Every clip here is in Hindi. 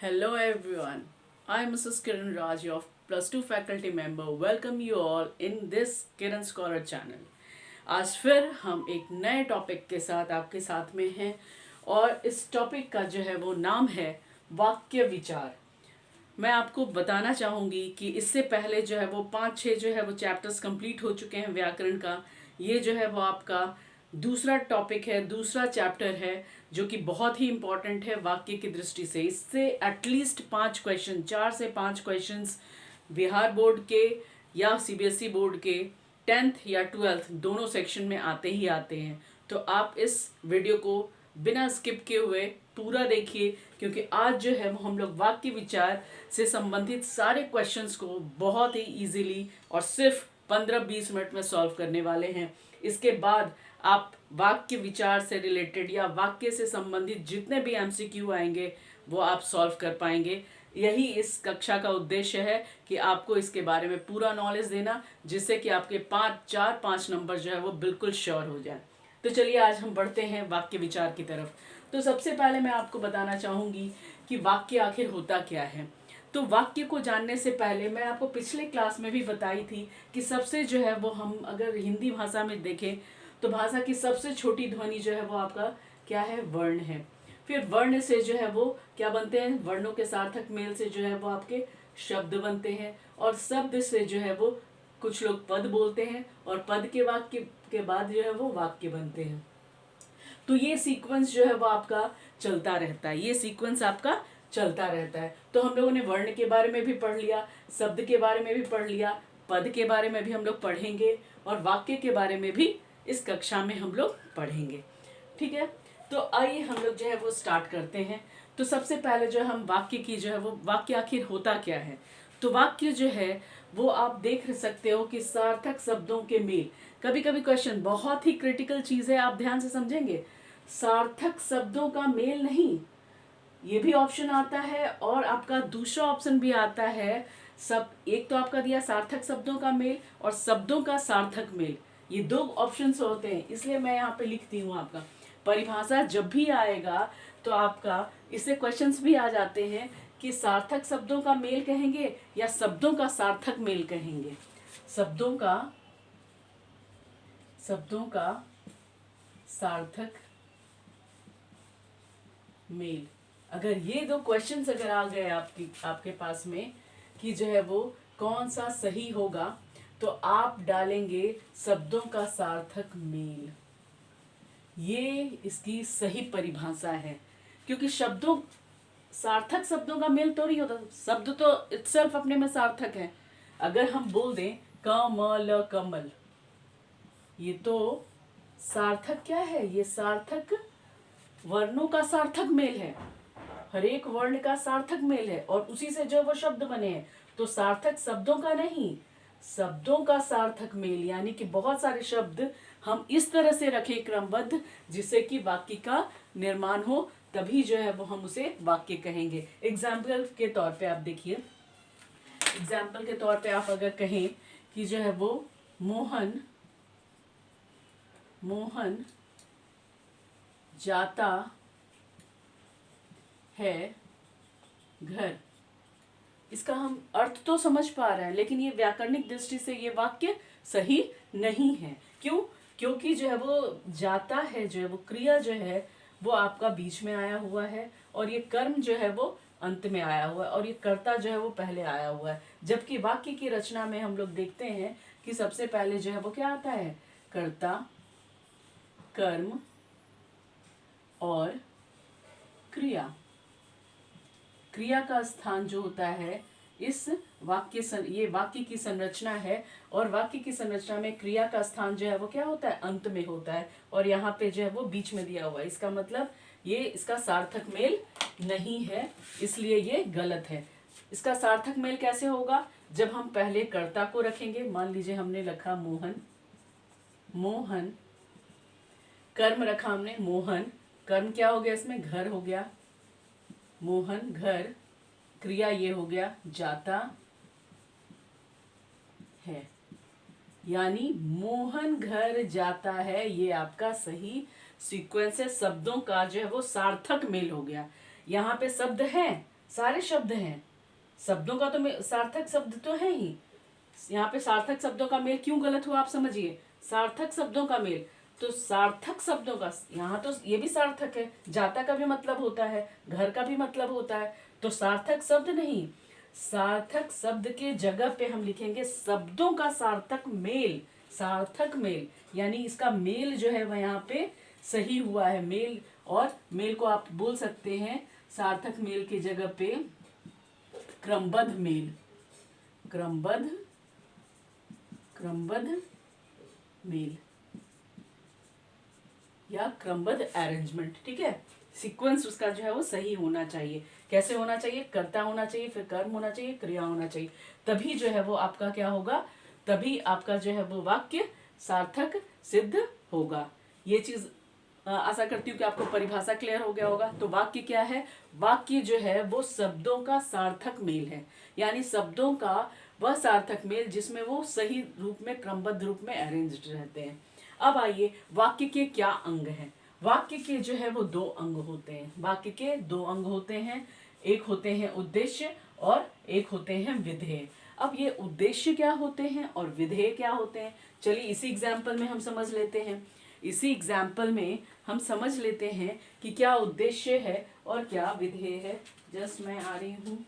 Hello everyone. I am Mrs. Kiran Raj of Plus 2 faculty member. Welcome you all in this Kiran Scholar channel. आज फिर हम एक नए टॉपिक के साथ आपके साथ में हैं और इस टॉपिक का जो है वो नाम है वाक्य विचार। मैं आपको बताना चाहूँगी कि इससे पहले जो है वो 5-6 जो है वो चैप्टर्स कंप्लीट हो चुके हैं व्याकरण का। ये जो है वो आपका दूसरा टॉपिक है, दूसरा चैप्टर है जो कि बहुत ही इम्पॉर्टेंट है वाक्य की दृष्टि से। इससे एटलीस्ट 5 क्वेश्चन, 4 से 5 क्वेश्चंस बिहार बोर्ड के या सीबीएसई बोर्ड के 10th या 12th दोनों सेक्शन में आते ही आते हैं। तो आप इस वीडियो को बिना स्किप किए हुए पूरा देखिए, क्योंकि आज जो है वो हम लोग वाक्य विचार से संबंधित सारे क्वेश्चंस को बहुत ही इजीली और सिर्फ 15-20 मिनट में सॉल्व करने वाले हैं। इसके बाद आप वाक्य विचार से रिलेटेड या वाक्य से संबंधित जितने भी एमसीक्यू आएंगे वो आप सॉल्व कर पाएंगे। यही इस कक्षा का उद्देश्य है कि आपको इसके बारे में पूरा नॉलेज देना, जिससे कि आपके 5 नंबर जो है वो बिल्कुल श्योर हो जाए। तो चलिए आज हम बढ़ते हैं वाक्य विचार की तरफ। तो सबसे पहले मैं आपको बताना चाहूँगी कि वाक्य आखिर होता क्या है। तो वाक्य को जानने से पहले मैं आपको पिछले क्लास में भी बताई थी कि सबसे जो है वो हम अगर हिंदी भाषा में देखें तो भाषा की सबसे छोटी ध्वनि जो है वो आपका क्या है, वर्ण है। फिर वर्ण से जो है वो क्या बनते हैं, वर्णों के सार्थक मेल से जो है वो आपके शब्द बनते हैं, और शब्द से जो है वो कुछ लोग पद बोलते हैं, और पद के वाक्य के बाद जो है वो वाक्य बनते हैं। तो ये सीक्वेंस जो है वो आपका चलता रहता है, ये सीक्वेंस आपका चलता रहता है। तो हम लोगों ने वर्ण के बारे में भी पढ़ लिया, शब्द के बारे में भी पढ़ लिया, पद के बारे में भी हम लोग पढ़ेंगे, और वाक्य के बारे में भी इस कक्षा में हम लोग पढ़ेंगे। ठीक है, तो आइए हम लोग जो है वो स्टार्ट करते हैं। तो सबसे पहले जो हम वाक्य की जो है वो वाक्य आखिर होता क्या है। तो वाक्य जो है वो आप देख सकते हो कि सार्थक शब्दों के मेल। कभी कभी क्वेश्चन, बहुत ही क्रिटिकल चीज है, आप ध्यान से समझेंगे। सार्थक शब्दों का मेल नहीं, ये भी ऑप्शन आता है, और आपका दूसरा ऑप्शन भी आता है। सब एक तो आपका दिया सार्थक शब्दों का मेल और शब्दों का सार्थक मेल, ये दो ऑप्शंस होते हैं। इसलिए मैं यहाँ पे लिखती हूँ आपका परिभाषा जब भी आएगा तो आपका इससे क्वेश्चंस भी आ जाते हैं कि सार्थक शब्दों का मेल कहेंगे या शब्दों का सार्थक मेल कहेंगे। शब्दों का सार्थक मेल, अगर ये दो क्वेश्चंस अगर आ गए आपके पास में कि जो है वो कौन सा सही होगा, तो आप डालेंगे शब्दों का सार्थक मेल। ये इसकी सही परिभाषा है, क्योंकि सार्थक शब्दों का मेल तो नहीं होता। शब्द तो इटसेल्फ अपने में सार्थक है। अगर हम बोल दें कमल कमल, ये तो सार्थक क्या है, ये सार्थक वर्णों का सार्थक मेल है, हर एक वर्ण का सार्थक मेल है, और उसी से जो वो शब्द बने हैं। तो सार्थक शब्दों का नहीं, शब्दों का सार्थक मेल, यानी कि बहुत सारे शब्द हम इस तरह से रखें क्रमबद्ध जिससे कि वाक्य का निर्माण हो, तभी जो है वो हम उसे वाक्य कहेंगे। एग्जाम्पल के तौर पे आप देखिए, एग्जाम्पल के तौर पे आप अगर कहें कि जो है वो मोहन जाता है घर, इसका हम अर्थ तो समझ पा रहे हैं, लेकिन ये व्याकरणिक दृष्टि से ये वाक्य सही नहीं है। क्यों? क्योंकि जो है वो जाता है, जो है वो क्रिया जो है वो आपका बीच में आया हुआ है, और ये कर्म जो है वो अंत में आया हुआ है, और ये कर्ता जो है वो पहले आया हुआ है। जबकि वाक्य की रचना में हम लोग देखते हैं कि सबसे पहले जो है वो क्या आता है, कर्ता, कर्म और क्रिया। क्रिया का स्थान जो होता है इस ये वाक्य की संरचना है, और वाक्य की संरचना में क्रिया का स्थान जो है वो क्या होता है, अंत में होता है, और यहाँ पे जो है वो बीच में दिया हुआ है। इसका मतलब ये इसका सार्थक मेल नहीं है, इसलिए ये गलत है। इसका सार्थक मेल कैसे होगा, जब हम पहले कर्ता को रखेंगे। मान लीजिए हमने रखा मोहन, कर्म रखा हमने मोहन, कर्म क्या हो गया इसमें, घर हो गया, मोहन घर, क्रिया ये हो गया जाता है, यानी मोहन घर जाता है, ये आपका सही सीक्वेंस है। शब्दों का जो है वो सार्थक मेल हो गया। यहाँ पे शब्द है, सारे शब्द हैं, शब्दों का तो सार्थक शब्द तो है ही। यहाँ पे सार्थक शब्दों का मेल क्यों गलत हुआ आप समझिए, सार्थक शब्दों का मेल, तो सार्थक शब्दों का, यहाँ तो ये भी सार्थक है, जाता का भी मतलब होता है, घर का भी मतलब होता है, तो सार्थक शब्द नहीं, सार्थक शब्द के जगह पे हम लिखेंगे शब्दों का सार्थक मेल, सार्थक मेल, यानी इसका मेल जो है वह यहाँ पे सही हुआ है। मेल, और मेल को आप बोल सकते हैं सार्थक मेल की जगह पे क्रमबद्ध मेल, क्रमबद्ध, क्रमबद्ध मेल या क्रमबद्ध अरेंजमेंट। ठीक है, सीक्वेंस उसका जो है वो सही होना चाहिए। कैसे होना चाहिए, कर्ता होना चाहिए, फिर कर्म होना चाहिए, क्रिया होना चाहिए, तभी जो है वो आपका क्या होगा, तभी आपका जो है वो वाक्य सार्थक सिद्ध होगा। ये चीज आशा करती हूँ कि आपको परिभाषा क्लियर हो गया होगा। तो वाक्य क्या है, वाक्य जो है वो शब्दों का सार्थक मेल है, यानी शब्दों का वह सार्थक मेल जिसमें वो सही रूप में क्रमबद्ध रूप में अरेंज्ड रहते हैं। अब आइए, वाक्य के क्या अंग हैं। वाक्य के जो है वो दो अंग होते हैं, वाक्य के दो अंग होते हैं, एक होते हैं उद्देश्य और एक होते हैं विधेय। अब ये उद्देश्य क्या होते हैं और विधेय क्या होते हैं, चलिए इसी एग्जाम्पल में हम समझ लेते हैं। इसी एग्जाम्पल में हम समझ लेते हैं कि क्या उद्देश्य है और क्या विधेय है। जस्ट मैं आ रही हूँ,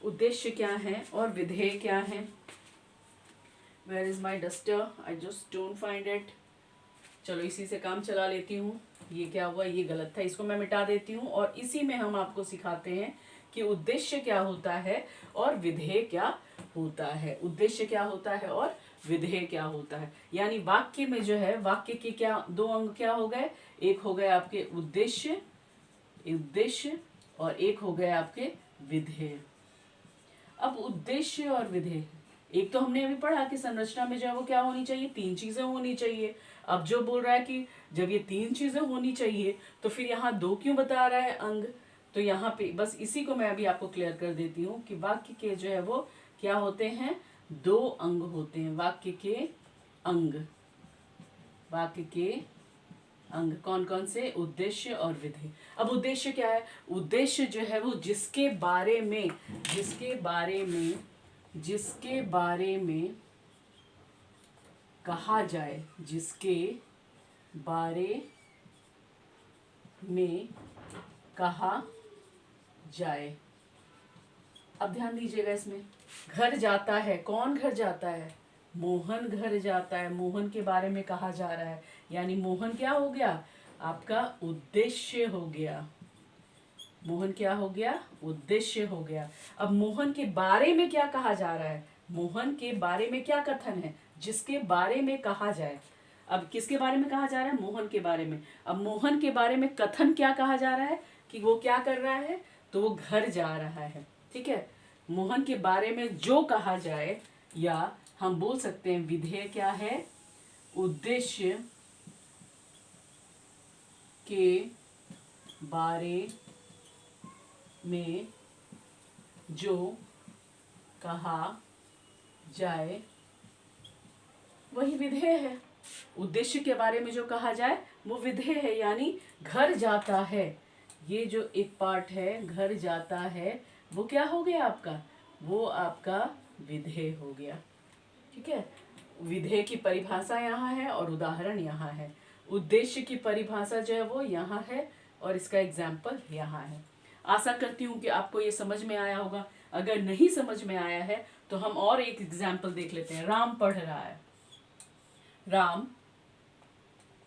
उद्देश्य क्या है और विधेय क्या है। Where is my duster, I just don't find it. चलो इसी से काम चला लेती हूँ। ये क्या हुआ, ये गलत था, इसको मैं मिटा देती हूँ। और इसी में हम आपको सिखाते हैं कि उद्देश्य क्या होता है और विधेय क्या होता है। उद्देश्य क्या होता है और विधेय क्या होता है, यानी वाक्य में जो है, वाक्य के क्या दो अंग क्या हो गए, एक हो गए आपके उद्देश्य, उद्देश्य, और एक हो गए आपके विधेय। अब उद्देश्य और विधेय, एक तो हमने अभी पढ़ा कि संरचना में जो है वो क्या होनी चाहिए, तीन चीजें होनी चाहिए। अब जो बोल रहा है कि जब ये तीन चीजें होनी चाहिए तो फिर यहाँ दो क्यों बता रहा है अंग, तो यहाँ पे बस इसी को मैं अभी आपको क्लियर कर देती हूँ कि वाक्य के जो है वो क्या होते हैं, दो अंग होते हैं। वाक्य के अंग, वाक्य के अंग कौन कौन से, उद्देश्य और विधेय। अब उद्देश्य क्या है, उद्देश्य जो है वो जिसके बारे में, जिसके बारे में, जिसके बारे में कहा जाए, जिसके बारे में कहा जाए। अब ध्यान दीजिएगा इसमें, घर जाता है, कौन घर जाता है, मोहन घर जाता है, मोहन के बारे में कहा जा रहा है, यानी मोहन क्या हो गया, आपका उद्देश्य हो गया। मोहन क्या हो गया, उद्देश्य हो गया। अब मोहन के बारे में क्या कहा जा रहा है, मोहन के बारे में क्या कथन है, जिसके बारे में कहा जाए। अब किसके बारे में कहा जा रहा है, मोहन के बारे में। अब मोहन के बारे में कथन क्या कहा जा रहा है कि वो क्या कर रहा है, तो वो घर जा रहा है। ठीक है, मोहन के बारे में जो कहा जाए, या हम बोल सकते हैं विधेय क्या है, उद्देश्य के बारे में जो कहा जाए वही विधेय है। उद्देश्य के बारे में जो कहा जाए वो विधेय है, यानी घर जाता है, ये जो एक पार्ट है घर जाता है, वो क्या हो गया आपका, वो आपका विधेय हो गया। ठीक है, विधेय की परिभाषा यहाँ है और उदाहरण यहाँ है। उद्देश्य की परिभाषा जो है वो यहाँ है और इसका एग्जाम्पल यहाँ है। आशा करती हूँ कि आपको ये समझ में आया होगा। अगर नहीं समझ में आया है तो हम और एक एग्जाम्पल देख लेते हैं। राम पढ़ रहा है, राम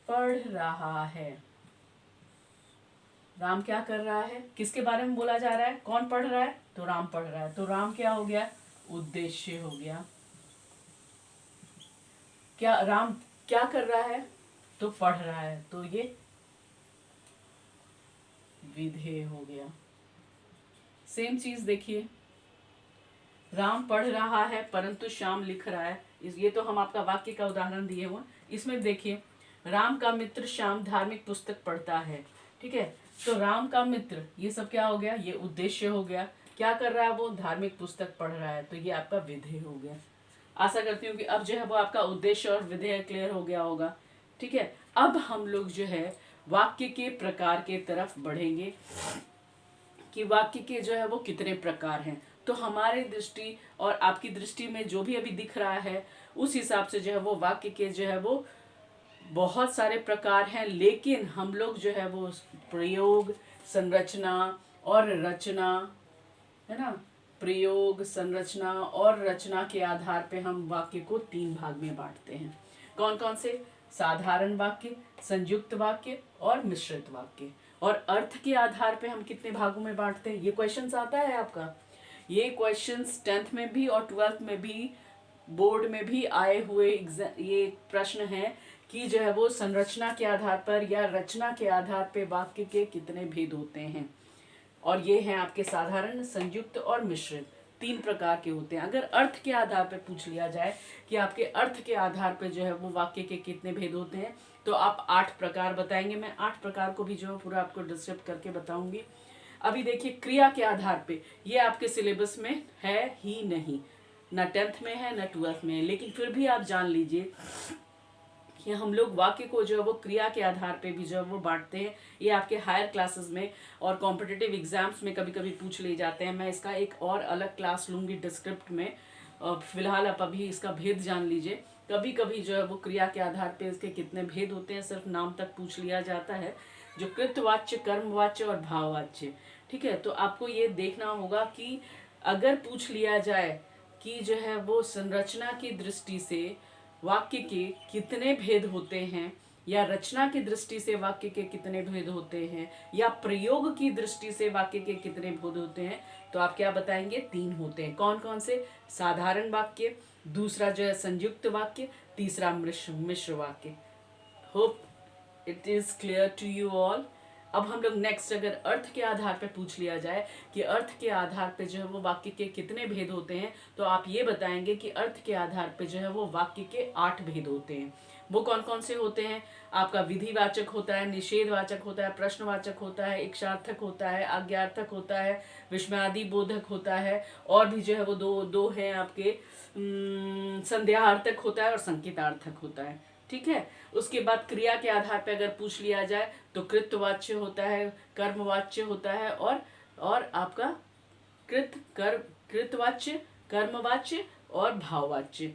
पढ़ रहा है, राम क्या कर रहा है, किसके बारे में बोला जा रहा है, कौन पढ़ रहा है, तो राम पढ़ रहा है, तो राम क्या हो गया, उद्देश्य हो गया। क्या राम क्या कर रहा है, तो पढ़ रहा है, तो ये विधेय हो गया। सेम चीज देखिए, राम पढ़ रहा है परंतु श्याम लिख रहा है, ये तो हम आपका वाक्य का उदाहरण दिए हुए। इसमें देखिए, राम का मित्र श्याम धार्मिक पुस्तक पढ़ता है। ठीक है, तो राम का मित्र, ये सब क्या हो गया, ये उद्देश्य हो गया। क्या कर रहा है, वो धार्मिक पुस्तक पढ़ रहा है, तो ये आपका विधेय हो गया। आशा करती हूँ कि अब जो है वो आपका उद्देश्य और विधेय क्लियर हो गया होगा। ठीक है, अब हम लोग जो है वाक्य के प्रकार के तरफ बढ़ेंगे कि वाक्य के जो है वो कितने प्रकार हैं। तो हमारे दृष्टि और आपकी दृष्टि में जो भी अभी दिख रहा है उस हिसाब से जो है वो वाक्य के जो है वो बहुत सारे प्रकार हैं, लेकिन हम लोग जो है वो प्रयोग, संरचना और रचना, है ना, प्रयोग, संरचना और रचना के आधार पे हम वाक्य को 3 भाग में बांटते हैं। कौन कौन से? साधारण वाक्य, संयुक्त वाक्य और मिश्रित वाक्य। और अर्थ के आधार पे हम कितने भागों में बांटते हैं? ये क्वेश्चन आता है आपका। ये क्वेश्चंस 10th में भी और 12th में भी, बोर्ड में भी आए हुए ये प्रश्न है कि जो है वो संरचना के आधार पर या रचना के आधार पे वाक्य के कितने भेद होते हैं। और ये हैं आपके साधारण, संयुक्त और मिश्रित, 3 प्रकार के होते हैं। अगर अर्थ के आधार पर पूछ लिया जाए कि आपके अर्थ के आधार पर जो है वो वाक्य के कितने भेद होते हैं, तो आप 8 प्रकार बताएंगे। मैं 8 प्रकार को भी जो है पूरा आपको डिस्क्राइब करके बताऊंगी। अभी देखिए, क्रिया के आधार पे ये आपके सिलेबस में है ही नहीं, ना 10th में है ना 12th में है, लेकिन फिर भी आप जान लीजिए कि हम लोग वाक्य को जो है वो क्रिया के आधार पे भी जो है वो बांटते हैं। ये आपके हायर क्लासेस में और कॉम्पिटिटिव एग्जाम्स में कभी कभी पूछ ले जाते हैं। मैं इसका एक और अलग क्लास लूंगी डिस्क्रिप्ट में। फिलहाल आप अभी इसका भेद जान लीजिए। कभी कभी जो है वो क्रिया के आधार पे इसके कितने भेद होते हैं सिर्फ नाम तक पूछ लिया जाता है, जो कृतवाच्य, कर्मवाच्य और भाववाच्य। ठीक है, तो आपको ये देखना होगा कि अगर पूछ लिया जाए कि जो है वो संरचना की दृष्टि से वाक्य के कितने भेद होते हैं, या रचना की दृष्टि से वाक्य के कितने भेद होते हैं, या प्रयोग की दृष्टि से वाक्य के कितने भेद होते हैं, तो आप क्या बताएंगे? 3 होते हैं। कौन कौन से? साधारण वाक्य, दूसरा जो है संयुक्त वाक्य, तीसरा मिश्र वाक्य। Hope it is clear to you all. अब हम लोग नेक्स्ट, अगर अर्थ के आधार पे पूछ लिया जाए कि अर्थ के आधार पे जो है वो वाक्य के कितने भेद होते हैं, तो आप ये बताएंगे कि अर्थ के आधार पे जो है वो वाक्य के 8 भेद होते हैं। वो कौन कौन से होते हैं? आपका विधिवाचक होता है, निषेधवाचक होता है, प्रश्नवाचक होता है, इक्षार्थक होता है, आज्ञार्थक होता है, विस्मयादि बोधक होता है, और भी जो है वो दो हैं आपके, संदेहार्थक होता है और संकेतार्थक होता है। ठीक है, उसके बाद क्रिया के आधार पर अगर पूछ लिया जाए तो कृतवाच्य होता है, कर्मवाच्य होता है, और आपका कृतवाच्य, कर्मवाच्य और भाववाच्य।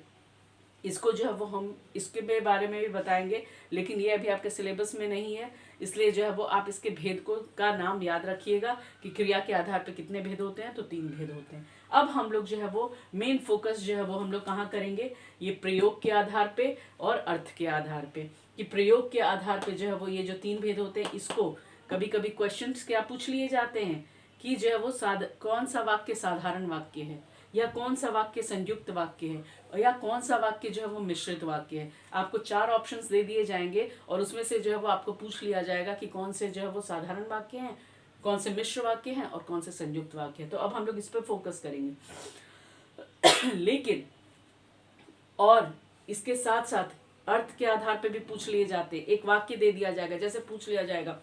इसको जो है वो हम इसके बारे में भी बताएंगे, लेकिन ये अभी आपके सिलेबस में नहीं है, इसलिए जो है वो आप इसके भेद का नाम याद रखिएगा कि क्रिया के आधार पर कितने भेद होते हैं, तो 3 भेद होते हैं। अब हम लोग जो है वो मेन फोकस जो है वो हम लोग कहाँ करेंगे? ये प्रयोग के आधार पे और अर्थ के आधार पे। कि प्रयोग के आधार पे जो है वो ये जो 3 भेद होते हैं, इसको कभी कभी क्वेश्चंस क्या पूछ लिए जाते हैं कि जो है वो कौन सा वाक्य साधारण वाक्य है, या कौन सा वाक्य संयुक्त वाक्य है, या कौन सा वाक्य जो है वो मिश्रित वाक्य है। आपको 4 ऑप्शंस दे दिए जाएंगे और उसमें से जो है वो आपको पूछ लिया जाएगा कि कौन से जो है वो साधारण वाक्य हैं, कौन से मिश्र वाक्य हैं और कौन से संयुक्त वाक्य हैं। तो अब हम लोग इस पर फोकस करेंगे। लेकिन और इसके साथ साथ अर्थ के आधार पे भी पूछ लिए जाते। एक वाक्य दे दिया जाएगा, जैसे पूछ लिया जाएगा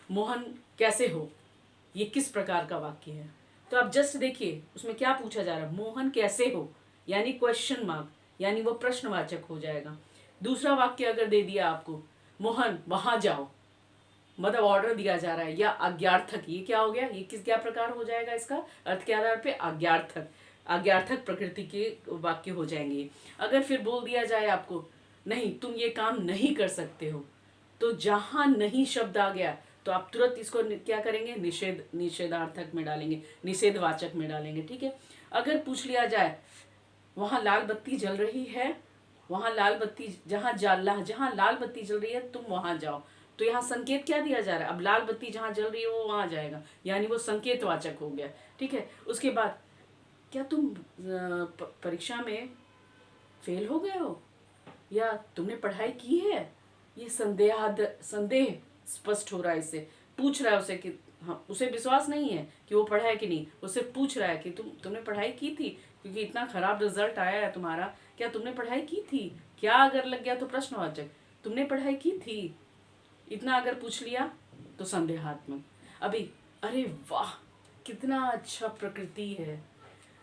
मोहन कैसे हो, ये किस प्रकार का वाक्य है, तो आप जस्ट देखिए उसमें क्या पूछा जा रहा है, मोहन कैसे हो, यानी क्वेश्चन मार्क, यानी वो प्रश्नवाचक हो जाएगा। दूसरा वाक्य अगर दे दिया आपको, मोहन वहां जाओ, मतलब ऑर्डर दिया जा रहा है, या आज्ञार्थक, ये क्या हो गया, ये क्या प्रकार हो जाएगा इसका? अर्थ के आधार पे आज्ञार्थक प्रकृति के वाक्य हो जाएंगे। अगर फिर बोल दिया जाए आपको नहीं तुम ये काम नहीं कर सकते हो, तो जहां नहीं शब्द आ गया तो आप तुरंत इसको क्या करेंगे? निषेधार्थक में डालेंगे, निषेधवाचक में डालेंगे। ठीक है, अगर पूछ लिया जाए वहां लाल बत्ती जल रही है, वहां लाल बत्ती जहां लाल बत्ती जल रही है तुम वहां जाओ, तो यहाँ संकेत क्या दिया जा रहा है? अब लाल बत्ती जहां जल रही है वो वहां जाएगा, यानी वो संकेतवाचक हो गया। ठीक है, उसके बाद क्या तुम परीक्षा में फेल हो गए हो, या तुमने पढ़ाई की है? ये संदेह स्पष्ट हो रहा है, इससे पूछ रहा है उसे कि हाँ, उसे विश्वास नहीं है कि वो पढ़ा है कि नहीं, वो सिर्फ पूछ रहा है कि तुमने पढ़ाई की थी, क्योंकि इतना खराब रिजल्ट आया है तुम्हारा, क्या तुमने पढ़ाई की थी? क्या अगर लग गया तो प्रश्नवाचक, तुमने पढ़ाई की थी, इतना अगर पूछ लिया तो संदेहात्मक। अभी अरे वाह कितना अच्छा प्रकृति है,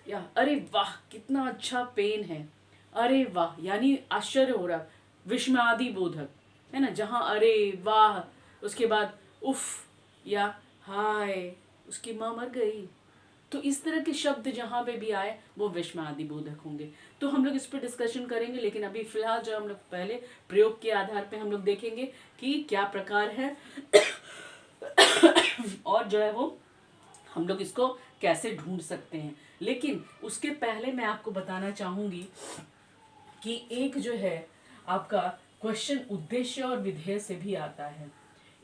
या अरे वाह कितना अच्छा पेन है, अरे वाह यानी आश्चर्य हो रहा, विस्मयादि बोधक है ना, जहाँ अरे वाह उसके बाद उफ या हाय, उसकी माँ मर गई। तो इस तरह के शब्द जहाँ पे भी आए वो विस्मयादि बोधक होंगे। तो हम लोग इस पर डिस्कशन करेंगे, लेकिन अभी फिलहाल जो हम लोग पहले प्रयोग के आधार पे हम लोग देखेंगे कि क्या प्रकार है और जो है वो हम लोग इसको कैसे ढूंढ सकते हैं। लेकिन उसके पहले मैं आपको बताना चाहूंगी कि एक जो है आपका क्वेश्चन उद्देश्य और विधेय से भी आता है।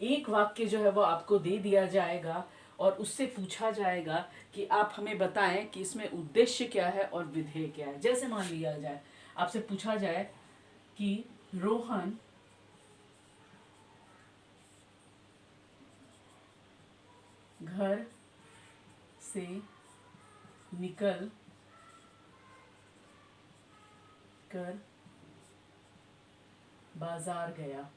एक वाक्य जो है वो आपको दे दिया जाएगा और उससे पूछा जाएगा कि आप हमें बताएं कि इसमें उद्देश्य क्या है और विधेय क्या है। जैसे मान लिया जाए, आपसे पूछा जाए कि रोहन घर से निकल कर बाजार गया।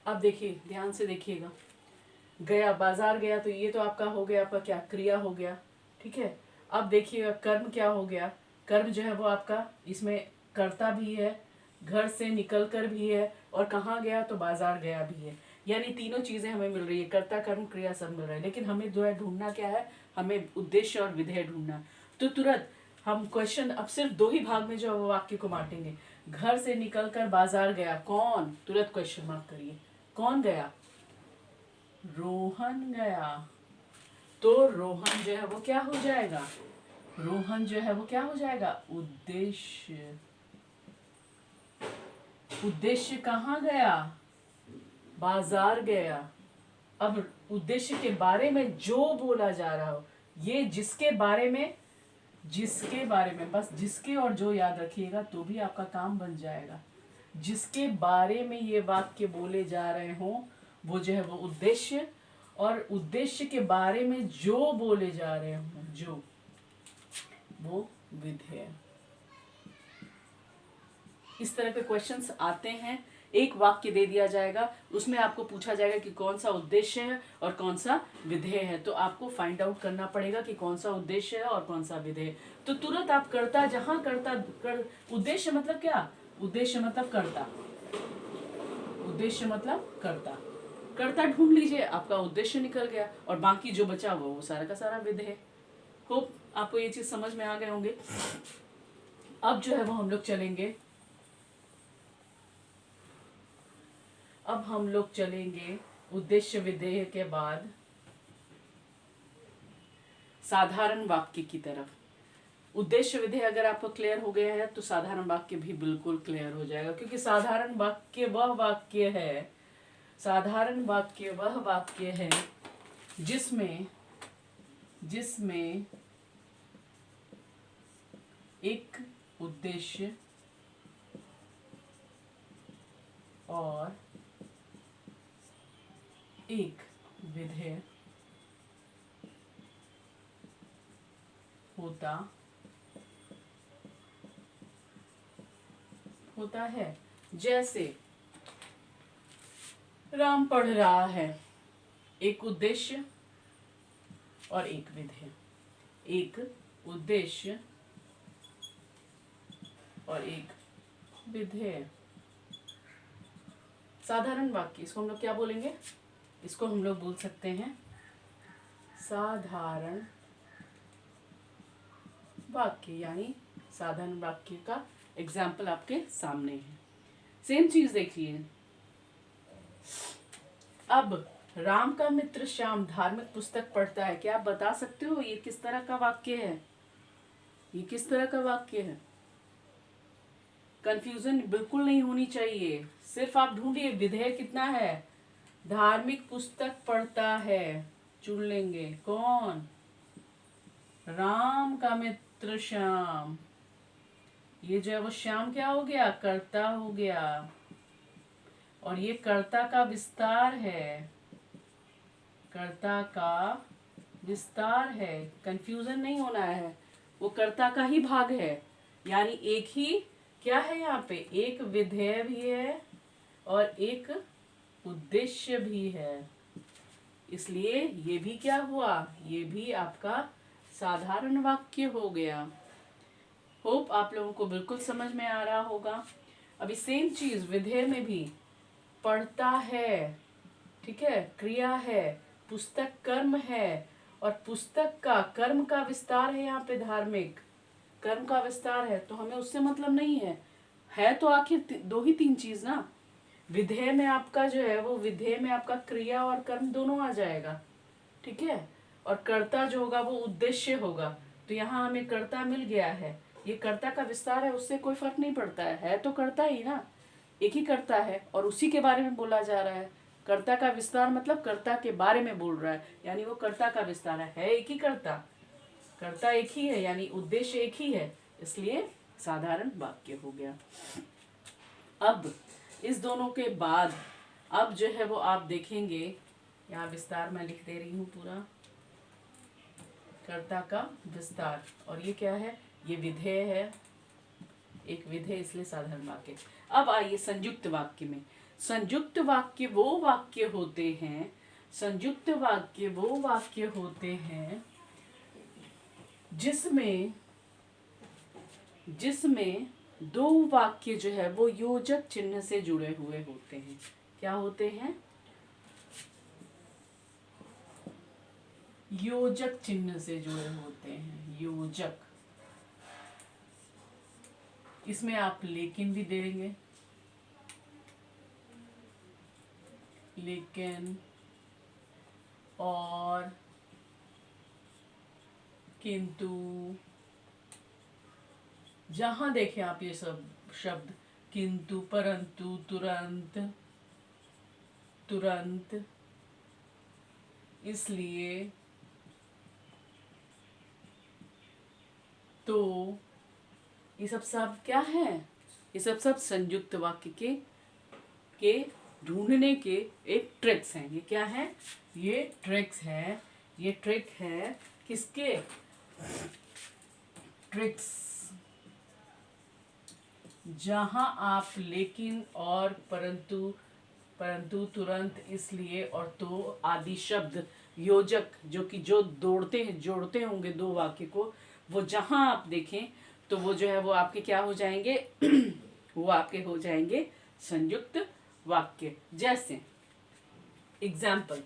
अब देखिए, ध्यान से देखिएगा, गया, बाजार गया, तो ये तो आपका हो गया, आपका क्या क्रिया हो गया, ठीक है। अब देखिएगा कर्म क्या हो गया। कर्म जो है वो आपका इसमें कर्ता भी है, घर से निकल कर भी है, और कहाँ गया तो बाजार गया भी है। यानी तीनों चीजें हमें मिल रही है, कर्ता कर्म क्रिया सब मिल रहा है। लेकिन हमें जो है ढूंढना क्या है, हमें उद्देश्य और विधेय ढूंढना। तो तुरंत हम क्वेश्चन अब सिर्फ दो ही भाग में जो है वो वाक्य को बांटेंगे। घर से निकलकर बाजार गया, कौन, तुरंत क्वेश्चन मार्क करिए, कौन गया, रोहन गया। तो रोहन जो है वो क्या हो जाएगा, रोहन जो है वो क्या हो जाएगा, उद्देश्य। उद्देश्य कहाँ गया, बाजार गया। अब उद्देश्य के बारे में जो बोला जा रहा हो, ये जिसके बारे में, बस जिसके और जो याद रखिएगा तो भी आपका काम बन जाएगा। जिसके बारे में ये वाक्य बोले जा रहे हों वो जो है वो उद्देश्य, और उद्देश्य के बारे में जो बोले जा रहे हों जो, वो विधेय। इस तरह के क्वेश्चंस आते हैं। एक वाक्य दे दिया जाएगा, उसमें आपको पूछा जाएगा कि कौन सा उद्देश्य है और कौन सा विधेय है। तो आपको फाइंड आउट करना पड़ेगा कि कौन सा उद्देश्य है और कौन सा विधेय। तो तुरंत आप कर्ता, जहां कर्ता उद्देश्य मतलब क्या, उद्देश्य मतलब कर्ता, उद्देश्य मतलब कर्ता, कर्ता ढूंढ लीजिए, आपका उद्देश्य निकल गया, और बाकी जो बचा वो सारा का सारा विधेय। होप आपको ये चीज समझ में आ गए होंगे। अब जो है वो हम लोग चलेंगे, अब हम लोग चलेंगे उद्देश्य विधेय के बाद साधारण वाक्य की तरफ। उद्देश्य विधेय अगर आपको क्लियर हो गया है तो साधारण वाक्य भी बिल्कुल क्लियर हो जाएगा, क्योंकि साधारण वाक्य वह वाक्य है, साधारण वाक्य वह वाक्य है जिसमें एक उद्देश्य और एक विधेय होता है। जैसे राम पढ़ रहा है, एक उद्देश्य और एक विधेय, एक उद्देश्य और एक विधेय। साधारण वाक्य, इसको हम लोग क्या बोलेंगे, इसको हम लोग बोल सकते हैं साधारण वाक्य। यानी साधारण वाक्य का एग्जाम्पल आपके सामने है। सेम चीज देखिए, अब राम का मित्र श्याम धार्मिक पुस्तक पढ़ता है, क्या आप बता सकते हो ये किस तरह का वाक्य है, ये किस तरह का वाक्य है। कंफ्यूजन बिल्कुल नहीं होनी चाहिए, सिर्फ आप ढूंढिए विधेय कितना है, धार्मिक पुस्तक पढ़ता है, चुन लेंगे कौन, राम का मित्र श्याम। ये जो है वो श्याम क्या हो गया, कर्ता हो गया, और ये कर्ता का विस्तार है, कर्ता का विस्तार है, कंफ्यूजन नहीं होना है, वो कर्ता का ही भाग है। यानी एक ही क्या है यहाँ पे, एक विधेय भी है और एक उद्देश्य भी है, इसलिए ये भी क्या हुआ, ये भी आपका साधारण वाक्य हो गया। होप आप लोगों को बिल्कुल समझ में आ रहा होगा। अभी सेम चीज विधेय में भी पढ़ता है, ठीक है, क्रिया है, पुस्तक कर्म है, और पुस्तक का कर्म का विस्तार है, यहाँ पे धार्मिक कर्म का विस्तार है, तो हमें उससे मतलब नहीं है तो आखिर दो ही तीन चीज ना। विधेय में आपका जो है वो विधेय में आपका क्रिया और कर्म दोनों आ जाएगा, ठीक है, और कर्ता जो होगा वो उद्देश्य होगा। तो यहाँ हमें कर्ता मिल गया है, ये कर्ता का विस्तार है, उससे कोई फर्क नहीं पड़ता है तो कर्ता ही ना, एक ही कर्ता है और उसी के बारे में बोला जा रहा है। कर्ता का विस्तार मतलब कर्ता के बारे में बोल रहा है, यानी वो कर्ता का विस्तार है एक ही कर्ता, कर्ता एक ही है, यानी उद्देश्य एक ही है, इसलिए साधारण वाक्य हो गया। अब इस दोनों के बाद अब जो है वो आप देखेंगे, यहाँ विस्तार मैं लिख दे रही हूँ पूरा, कर्ता का विस्तार, और ये क्या है, ये विधेय है, एक विधेय इसलिए साधारण वाक्य। अब आइए संयुक्त वाक्य में। संयुक्त वाक्य वो वाक्य होते हैं, संयुक्त वाक्य वो वाक्य होते हैं जिसमें जिसमें दो वाक्य जो है वो योजक चिन्ह से जुड़े हुए होते हैं। क्या होते हैं? योजक चिन्ह से जुड़े होते हैं, योजक। इसमें आप लेकिन भी देंगे, लेकिन और किंतु, जहां देखें आप ये सब शब्द, किंतु, परंतु, तुरंत, तुरंत, इसलिए, तो, ये सब शब्द क्या है? ये सब संयुक्त वाक्य के ढूंढने के एक ट्रिक्स हैं। ये क्या है? ये ट्रिक्स है, ये ट्रिक है किसके? ट्रिक्स, जहां आप लेकिन और परंतु, परंतु, तुरंत, इसलिए और तो आदि शब्द योजक जो जोड़ते होंगे दो वाक्य को, वो जहां आप देखें तो वो जो है वो आपके क्या हो जाएंगे? वो आपके हो जाएंगे संयुक्त वाक्य। जैसे example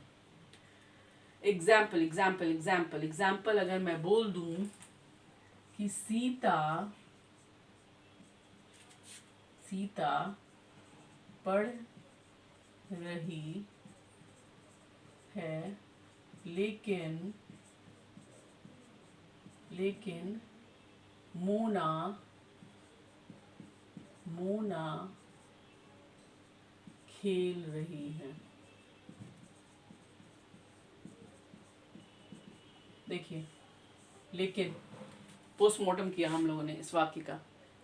example example example example अगर मैं बोल दूं कि सीता पढ़ रही है, लेकिन मोना खेल रही है। देखिए, लेकिन पोस्टमार्टम किया हम लोगों ने इस वाक्य का,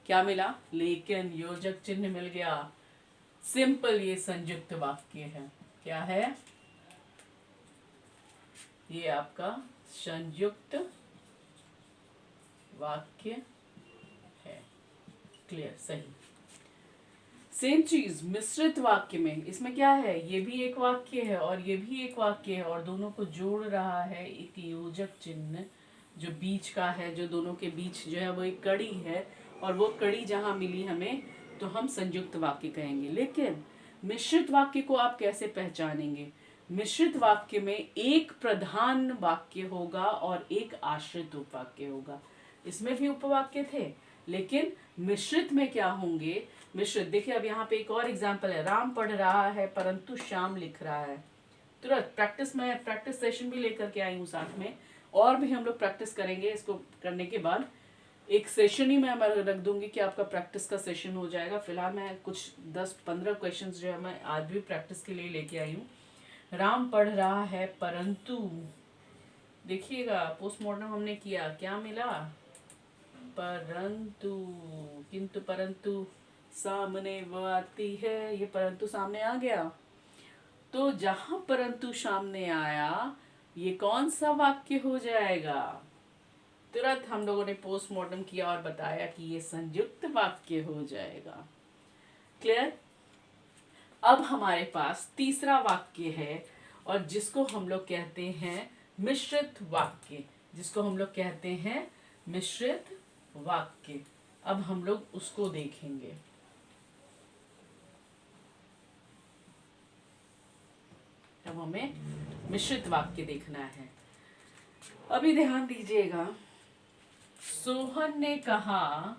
क्या मिला? लेकिन, योजक चिन्ह मिल गया। सिंपल, ये संयुक्त वाक्य है। क्या है? ये आपका संयुक्त वाक्य है। क्लियर? सही। सेम चीज मिश्रित वाक्य में, इसमें क्या है? ये भी एक वाक्य है और ये भी एक वाक्य है, और दोनों को जोड़ रहा है एक योजक चिन्ह जो बीच का है, जो दोनों के बीच जो है वो एक कड़ी है, और वो कड़ी जहां मिली हमें तो हम संयुक्त वाक्य कहेंगे। लेकिन मिश्रित वाक्य को आप कैसे पहचानेंगे? मिश्रित वाक्य में एक प्रधान वाक्य होगा और एक आश्रित उपवाक्य होगा। इसमें भी उपवाक्य थे, लेकिन मिश्रित में क्या होंगे? मिश्रित, देखिए अब यहाँ पे एक और एग्जाम्पल है, राम पढ़ रहा है परंतु श्याम लिख रहा है। तुरंत प्रैक्टिस सेशन भी लेकर के आई हूँ साथ में, और भी हम लोग प्रैक्टिस करेंगे। इसको करने के बाद एक सेशन ही मैं रख दूंगी कि आपका प्रैक्टिस का सेशन हो जाएगा। फिलहाल मैं कुछ 10-15 क्वेश्चंस जो है मैं आज भी प्रैक्टिस के लिए लेके आई हूँ। राम पढ़ रहा है परंतु, देखिएगा पोस्टमार्टम हमने किया, क्या मिला? परंतु, किंतु, परंतु सामने वो आती है, ये परंतु सामने आ गया। तो जहां परंतु सामने आया, ये कौन सा वाक्य हो जाएगा? तुरंत हम लोगों ने पोस्टमार्टम किया और बताया कि ये संयुक्त वाक्य हो जाएगा। क्लियर? अब हमारे पास तीसरा वाक्य है, और जिसको हम लोग कहते हैं मिश्रित वाक्य, जिसको हम लोग कहते हैं मिश्रित वाक्य। अब हम लोग उसको देखेंगे। अब हमें मिश्रित वाक्य देखना है। अभी ध्यान दीजिएगा। सोहन ने कहा,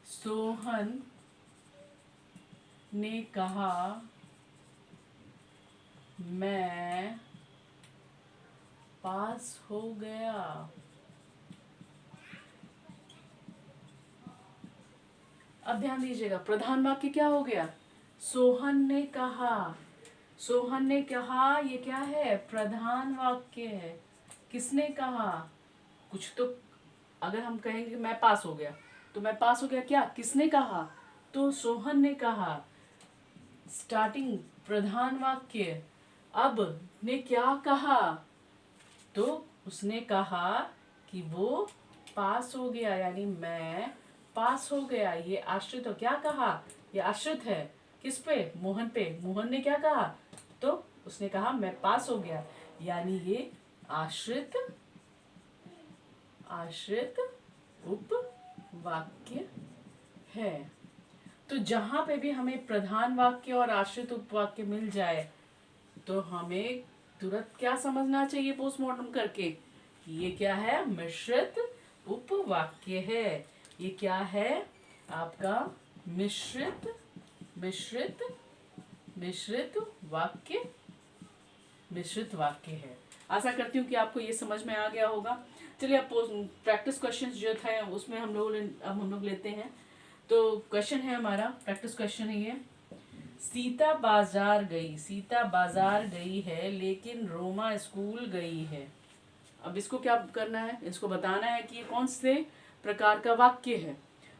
सोहन ने कहा मैं पास हो गया। अब ध्यान दीजिएगा, प्रधान वाक्य क्या हो गया? सोहन ने कहा। सोहन ने कहा, ये क्या है? प्रधान वाक्य है। किसने कहा? कुछ तो, अगर हम कहेंगे मैं पास हो गया, तो मैं पास हो गया क्या? किसने कहा? तो सोहन ने कहा। स्टार्टिंग प्रधान वाक्य। अब ने क्या कहा? तो उसने कहा कि वो पास हो गया, यानी मैं पास हो गया। ये आश्रित हो, क्या कहा? ये आश्रित है किस पे? मोहन पे। मोहन ने क्या कहा? तो उसने कहा मैं पास हो गया, यानी ये आश्रित उपवाक्य है। तो जहां पे भी हमें प्रधान वाक्य और आश्रित उपवाक्य मिल जाए तो हमें तुरंत क्या समझना चाहिए पोस्टमार्टम करके? ये क्या है? मिश्रित उपवाक्य है। ये क्या है? आपका मिश्रित वाक्य मिश्रित वाक्य है। आशा करती हूँ कि आपको ये समझ में आ गया होगा। चलिए अब प्रैक्टिस क्वेश्चंस जो था उसमें हम लोग लेते हैं। तो क्वेश्चन है हमारा, प्रैक्टिस क्वेश्चन है ये। सीता बाजार गई है लेकिन रोमा स्कूल गई है। अब इसको क्या करना है? इसको बताना है कि ये कौन से प्रकार का वाक्य है।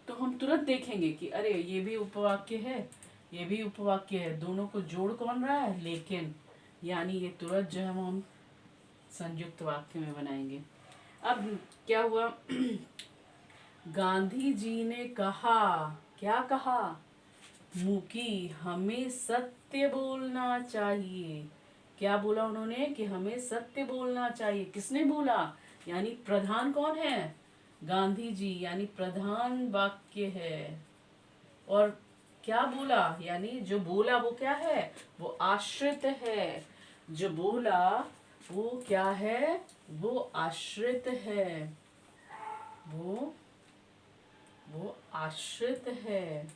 तो हम तुरंत देखेंगे कि अरे ये भी उपवाक्य है, ये भी उपवाक्य है, दोनों को जोड़ कौन रहा है? लेकिन। यानी ये तुरंत जो है हम संयुक्त वाक्य में बनाएंगे। अब क्या हुआ? गांधी जी ने कहा, क्या कहा? मुकी हमें सत्य बोलना चाहिए। क्या बोला उन्होंने? कि हमें सत्य बोलना चाहिए। किसने बोला? यानी प्रधान कौन है? गांधी जी, यानी प्रधान वाक्य है। और क्या बोला? यानी जो बोला वो क्या है? वो आश्रित है। जो बोला वो क्या है? वो आश्रित है। वो आश्रित है।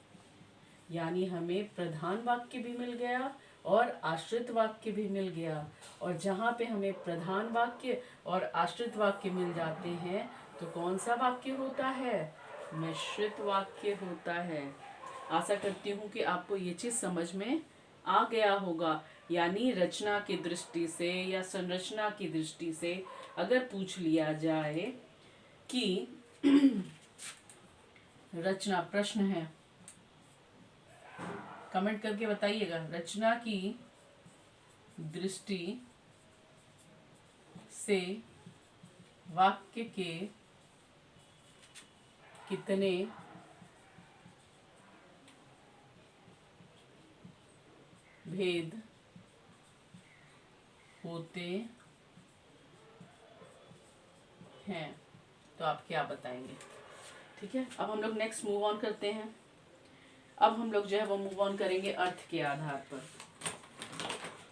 यानी हमें प्रधान वाक्य भी मिल गया और आश्रित वाक्य भी मिल गया। और जहाँ पे हमें प्रधान वाक्य और आश्रित वाक्य मिल जाते हैं तो कौन सा वाक्य होता है? मिश्रित वाक्य होता है। आशा करती हूँ कि आपको ये चीज़ समझ में आ गया होगा। यानी रचना की दृष्टि से या संरचना की दृष्टि से अगर पूछ लिया जाए कि रचना, प्रश्न है, कमेंट करके बताइएगा, रचना की दृष्टि से वाक्य के कितने भेद होते हैं? तो आप क्या बताएंगे? ठीक है, अब हम लोग नेक्स्ट मूव ऑन करते हैं। अब हम लोग जो है वो मूव ऑन करेंगे अर्थ के आधार पर।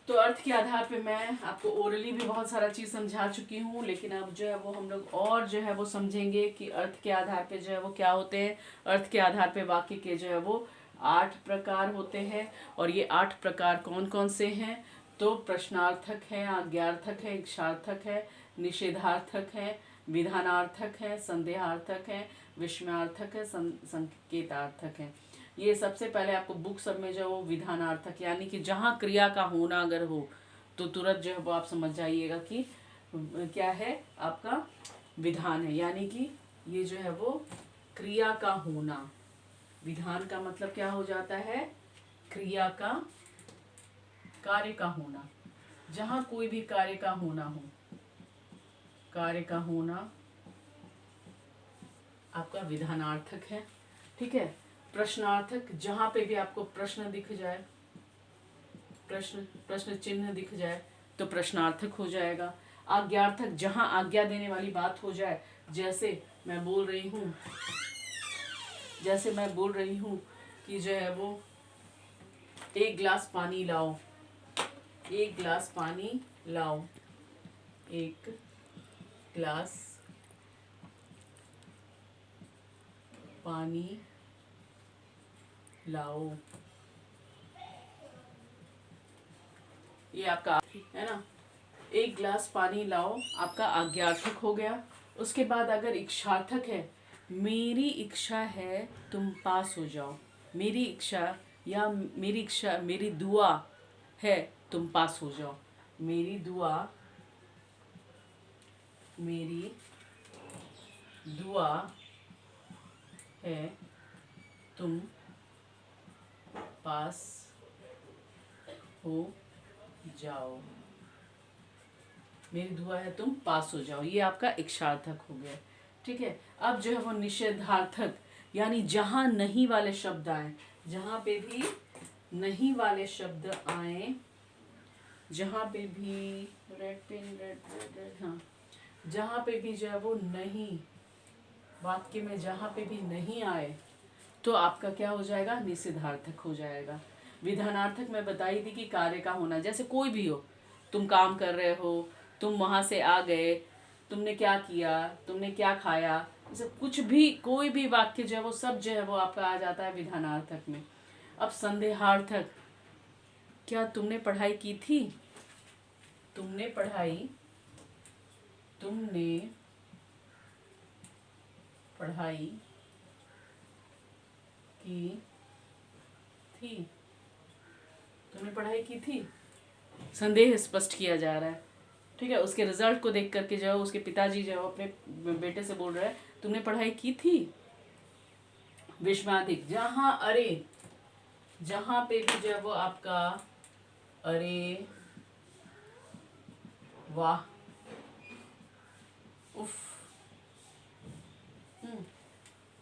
तो अर्थ के आधार पे मैं आपको ओरली भी बहुत सारा चीज़ समझा चुकी हूँ, लेकिन अब जो है वो हम लोग और जो है वो समझेंगे कि अर्थ के आधार पे जो है वो क्या होते हैं। अर्थ के आधार पे वाक्य के जो है वो 8 प्रकार होते हैं। और ये 8 प्रकार कौन कौन से हैं? तो प्रश्नार्थक है, आज्ञार्थक है, इच्छार्थक है, निषेधार्थक है, विधानार्थक है, संदेहार्थक है, विस्मयार्थक है, संकेतार्थक है। ये सबसे पहले आपको बुक सब में जो विधानार्थक, यानी कि जहाँ क्रिया का होना अगर हो तो तुरंत जो है वो आप समझ जाइएगा कि क्या है, आपका विधान है। यानी कि ये जो है वो क्रिया का होना। विधान का मतलब क्या हो जाता है? क्रिया का, कार्य का होना। जहाँ कोई भी कार्य का होना हो, कार्य का होना आपका विधानार्थक है। ठीक है। प्रश्नार्थक, जहाँ पे भी आपको प्रश्न दिख जाए, प्रश्न चिन्ह दिख जाए तो प्रश्नार्थक हो जाएगा। आज्ञार्थक, जहाँ आज्ञा देने वाली बात हो जाए, जैसे मैं बोल रही हूँ कि जो है वो एक गिलास पानी लाओ, एक गिलास पानी लाओ, एक गिलास पानी लाओ, ये आपका है ना, एक गिलास पानी लाओ आपका आज्ञार्थक हो गया। उसके बाद अगर इच्छार्थक है, मेरी इच्छा है तुम पास हो जाओ, मेरी इच्छा या मेरी दुआ है तुम पास हो जाओ, मेरी दुआ है तुम पास हो जाओ, मेरी दुआ है तुम पास हो जाओ, ये आपका इच्छार्थक हो गया। ठीक है, अब जो है वो निषेधार्थक, यानी जहां नहीं वाले शब्द आए, जहां पे भी नहीं वाले शब्द आए, जहां पे भी रेड पेन रेड, हाँ, जहां पे भी जो है वो नहीं, वाक्य में जहां पे भी नहीं आए तो आपका क्या हो जाएगा, निषेधार्थक हो जाएगा। विधानार्थक मैं बताई थी कि कार्य का होना, जैसे कोई भी हो, तुम काम कर रहे हो, तुम वहां से आ गए, तुमने क्या किया, तुमने क्या खाया, जैसे कुछ भी, कोई भी वाक्य जो है वो सब जो है वो आपका आ जाता है विधानार्थक में। अब संदेहार्थक, क्या तुमने पढ़ाई की थी, तुमने पढ़ाई की थी, तुमने पढ़ाई की थी, संदेह स्पष्ट किया जा रहा है। ठीक है, उसके रिजल्ट को देख करके जो है उसके पिताजी जो है अपने बेटे से बोल रहे हैं तुमने पढ़ाई की थी। विस्मादिक, जहां पे भी जो है वो आपका अरे वाह उफ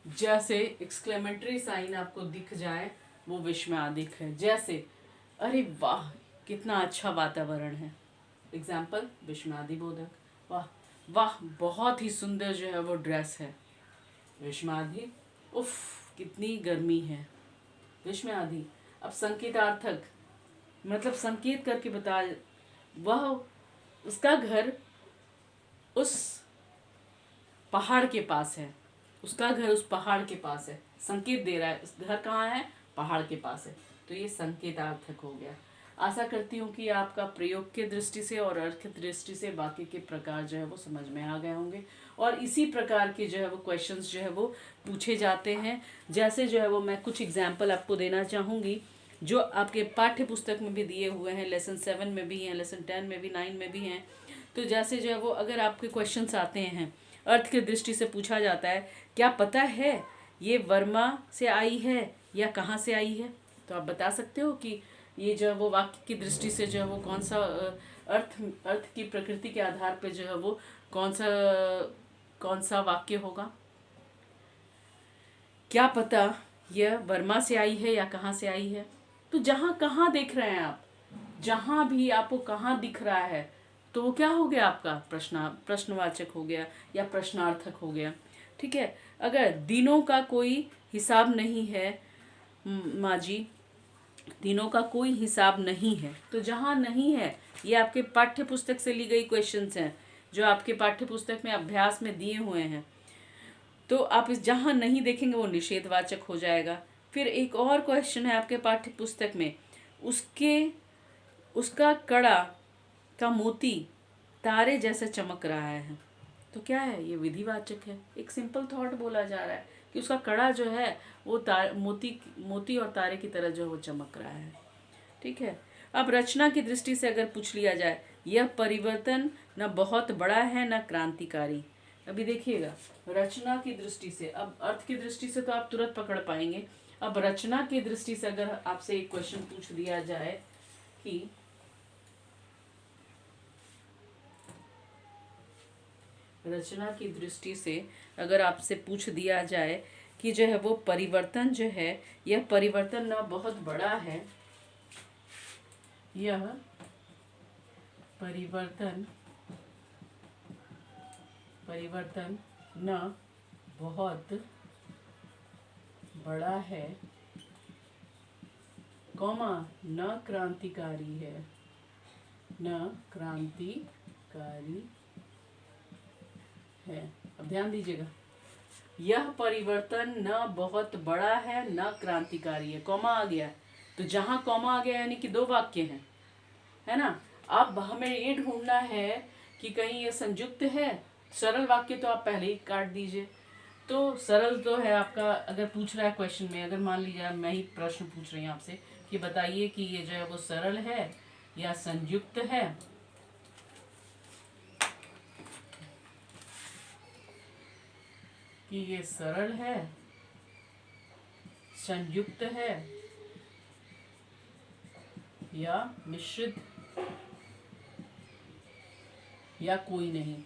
जैसे एक्सक्लेमेटरी साइन आपको दिख जाए वो विस्मयादिक है। जैसे अरे वाह कितना अच्छा वातावरण है, एग्जाम्पल विस्मयादि बोधक, वाह वाह बहुत ही सुंदर जो है वो ड्रेस है, विस्मयादि, उफ कितनी गर्मी है, विस्मयादि। अब संकेतार्थक, मतलब संकेत करके बता, वह उसका घर उस पहाड़ के पास है, उसका घर उस पहाड़ के पास है, संकेत दे रहा है उस घर कहाँ है, पहाड़ के पास है, तो ये संकेतार्थक हो गया। आशा करती हूँ कि आपका प्रयोग के दृष्टि से और अर्थ की दृष्टि से वाक्य के प्रकार जो है वो समझ में आ गए होंगे, और इसी प्रकार के जो है वो क्वेश्चंस जो है वो पूछे जाते हैं। जैसे जो है वो मैं कुछ एग्जाम्पल आपको देना चाहूँगी जो आपके पाठ्य पुस्तक में भी दिए हुए हैं, लेसन 7 में भी हैं, लेसन 10 में भी, 9 में भी हैं। तो जैसे जो है वो अगर आपके क्वेश्चंस आते हैं, अर्थ की दृष्टि से पूछा जाता है, क्या पता है ये वर्मा से आई है या कहाँ से आई है, तो आप बता सकते हो कि ये जो है वो वाक्य की दृष्टि से जो है वो कौन सा अर्थ की प्रकृति के आधार पे जो है वो कौन सा वाक्य होगा। क्या पता यह वर्मा से आई है या कहाँ से आई है, तो जहाँ कहाँ देख रहे हैं आप, जहाँ भी आपको कहाँ दिख रहा है तो वो क्या हो गया, आपका प्रश्नवाचक हो गया या प्रश्नार्थक हो गया। ठीक है, अगर दिनों का कोई हिसाब नहीं है, माँ जी दिनों का कोई हिसाब नहीं है, तो जहाँ नहीं है ये आपके पाठ्य पुस्तक से ली गई क्वेश्चंस हैं जो आपके पाठ्य पुस्तक में अभ्यास में दिए हुए हैं, तो आप इस जहाँ नहीं देखेंगे वो निषेधवाचक हो जाएगा। फिर एक और क्वेश्चन है आपके पाठ्य पुस्तक में, उसका कड़ा का मोती तारे जैसे चमक रहा है, तो क्या है, ये विधिवाचक है। एक सिंपल थॉट बोला जा रहा है कि उसका कड़ा जो है वो मोती और तारे की तरह जो वो चमक रहा है। ठीक है, अब रचना की दृष्टि से अगर पूछ लिया जाए, यह परिवर्तन न बहुत बड़ा है न क्रांतिकारी। अभी देखिएगा रचना की दृष्टि से, अब अर्थ की दृष्टि से तो आप तुरंत पकड़ पाएंगे, अब रचना की दृष्टि से अगर आपसे एक क्वेश्चन पूछ दिया जाए कि रचना की दृष्टि से अगर आपसे पूछ दिया जाए कि जो है वो परिवर्तन जो है, यह परिवर्तन न बहुत बड़ा है, यह परिवर्तन परिवर्तन न बहुत बड़ा है, कॉमा न क्रांतिकारी है, न क्रांतिकारी है। अब ध्यान दीजिएगा, यह परिवर्तन न बहुत बड़ा है न क्रांतिकारी है, कॉमा आ गया। तो जहां कॉमा आ गया यानी कि दो वाक्य हैं, है ना। अब हमें ये ढूंढना है कि कहीं ये संयुक्त है। सरल वाक्य तो आप पहले ही काट दीजिए। तो सरल तो है आपका, अगर पूछ रहा है क्वेश्चन में, अगर मान लीजिए मैं ही प्रश्न पूछ रही हूँ आपसे कि बताइए कि ये जो है वो सरल है या संयुक्त है, कि ये सरल है, संयुक्त है या मिश्रित या कोई नहीं।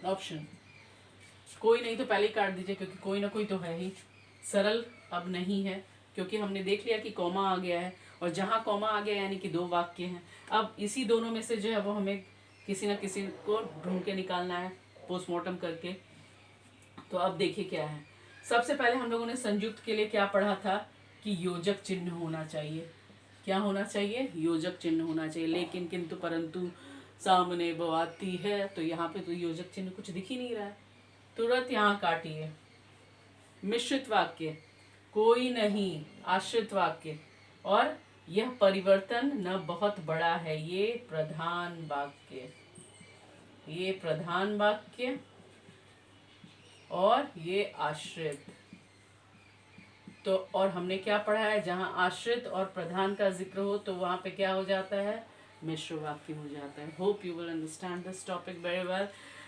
ऑप्शन कोई नहीं तो पहले ही काट दीजिए, क्योंकि कोई ना कोई तो है ही। सरल अब नहीं है क्योंकि हमने देख लिया कि कॉमा आ गया है, और जहां कॉमा आ गया यानी कि दो वाक्य हैं। अब इसी दोनों में से जो है वो हमें किसी न किसी को ढूंढ के निकालना है पोस्टमार्टम करके। तो अब देखिए क्या है। सबसे पहले हम लोगों ने संयुक्त के लिए क्या पढ़ा था कि योजक चिन्ह होना चाहिए। क्या होना चाहिए? योजक चिन्ह होना चाहिए। लेकिन किंतु परंतु सामने वो आती है, तो यहाँ पे तो योजक चिन्ह कुछ दिख ही नहीं रहा है, तुरंत यहाँ काटिए। मिश्रित वाक्य, कोई नहीं, आश्रित वाक्य, और यह परिवर्तन न बहुत बड़ा है, ये प्रधान वाक्य, ये प्रधान वाक्य, और ये आश्रित। तो और हमने क्या पढ़ा है, जहाँ आश्रित और प्रधान का जिक्र हो तो वहाँ पे क्या हो जाता है? मिश्र वाक्य हो जाता है। Hope you will understand this topic very well.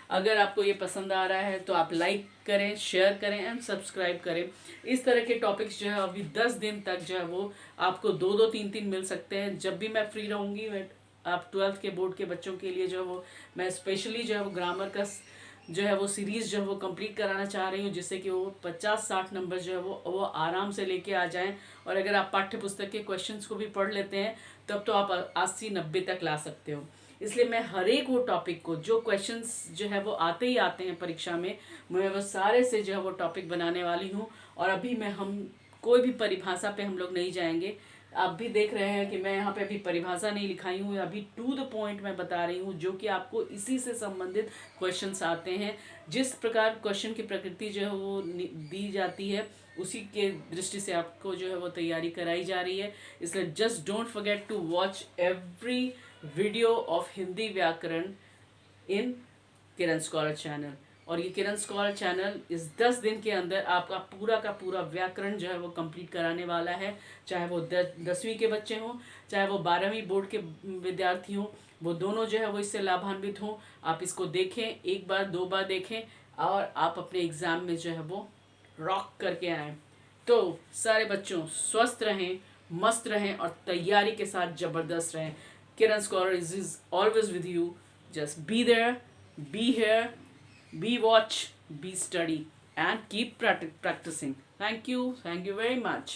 अगर आपको ये पसंद आ रहा है तो आप लाइक करें, शेयर करें एंड सब्सक्राइब करें। इस तरह के टॉपिक्स जो है अभी 10 दिन तक जो है वो आपको 2-2, 3-3 मिल सकते हैं। जब भी मैं फ्री रहूँगी, मैं आप 12th के बोर्ड के बच्चों के लिए जो है वो मैं स्पेशली जो है वो ग्रामर का जो है वो सीरीज़ जो है वो कंप्लीट कराना चाह रही हूँ, जिससे कि वो 50-60 नंबर जो है वो आराम से लेके आ जाएं। और अगर आप पाठ्य पुस्तक के क्वेश्चंस को भी पढ़ लेते हैं तब तो आप 80-90 तक ला सकते हो। इसलिए मैं हर एक वो टॉपिक को, जो क्वेश्चंस जो है वो आते ही आते हैं परीक्षा में, मैं वो सारे से जो है वो टॉपिक बनाने वाली हूँ। और अभी हम कोई भी परिभाषा पे हम लोग नहीं जाएंगे। आप भी देख रहे हैं कि मैं यहाँ पे अभी परिभाषा नहीं लिखाई हूँ, अभी टू द पॉइंट मैं बता रही हूँ, जो कि आपको इसी से संबंधित क्वेश्चंस आते हैं। जिस प्रकार क्वेश्चन की प्रकृति जो है वो दी जाती है, उसी के दृष्टि से आपको जो है वो तैयारी कराई जा रही है। इसलिए just don't forget to watch every video of Hindi व्याकरण इन किरण स्कॉलर चैनल। और ये किरण स्कॉलर चैनल इस 10 दिन के अंदर आपका पूरा का पूरा व्याकरण जो है वो कंप्लीट कराने वाला है। चाहे वो 10वीं के बच्चे हों, चाहे वो 12वीं बोर्ड के विद्यार्थी हों, वो दोनों जो है वो इससे लाभान्वित हों। आप इसको देखें, एक बार 2 बार देखें, और आप अपने एग्ज़ाम में जो है वो रॉक करके आएँ। तो सारे बच्चों स्वस्थ रहें, मस्त रहें और तैयारी के साथ ज़बरदस्त रहें। Kiran scholar is always with you. Just be there, be here, be watch, be study, and keep practicing. Thank you very much.